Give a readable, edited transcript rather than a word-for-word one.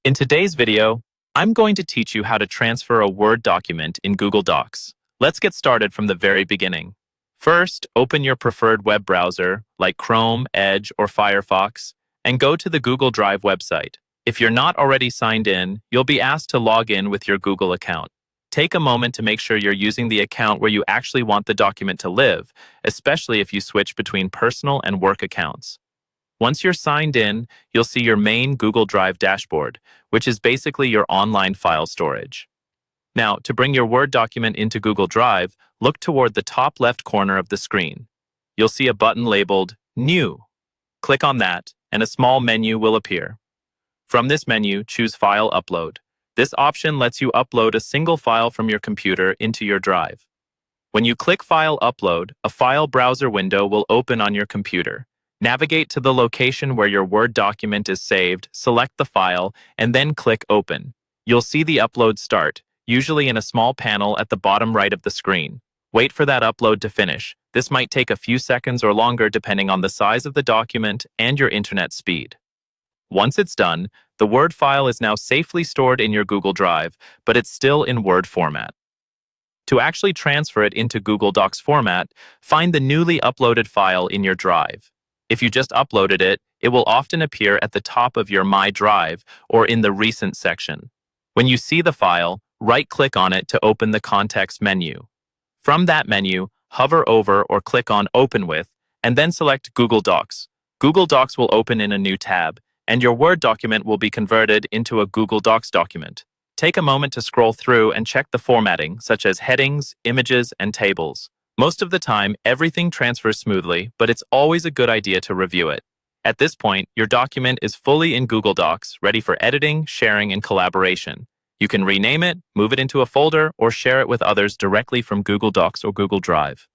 In today's video, I'm going to teach you how to transfer a Word document in Google Docs. Let's get started from the very beginning. First, open your preferred web browser like Chrome, Edge, or Firefox, and go to the Google Drive website. If you're not already signed in, you'll be asked to log in with your Google account. Take a moment to make sure you're using the account where you actually want the document to live, especially if you switch between personal and work accounts. Once you're signed in, you'll see your main Google Drive dashboard, which is basically your online file storage. Now, to bring your Word document into Google Drive, look toward the top left corner of the screen. You'll see a button labeled New. Click on that, and a small menu will appear. From this menu, choose File Upload. This option lets you upload a single file from your computer into your drive. When you click File Upload, a file browser window will open on your computer. Navigate to the location where your Word document is saved, select the file, and then click Open. You'll see the upload start, usually in a small panel at the bottom right of the screen. Wait for that upload to finish. This might take a few seconds or longer depending on the size of the document and your internet speed. Once it's done, the Word file is now safely stored in your Google Drive, but it's still in Word format. To actually transfer it into Google Docs format, find the newly uploaded file in your drive. If you just uploaded it, it will often appear at the top of your My Drive or in the Recent section. When you see the file, right-click on it to open the context menu. From that menu, hover over or click on Open With, and then select Google Docs. Google Docs will open in a new tab, and your Word document will be converted into a Google Docs document. Take a moment to scroll through and check the formatting, such as headings, images, and tables. Most of the time, everything transfers smoothly, but it's always a good idea to review it. At this point, your document is fully in Google Docs, ready for editing, sharing, and collaboration. You can rename it, move it into a folder, or share it with others directly from Google Docs or Google Drive.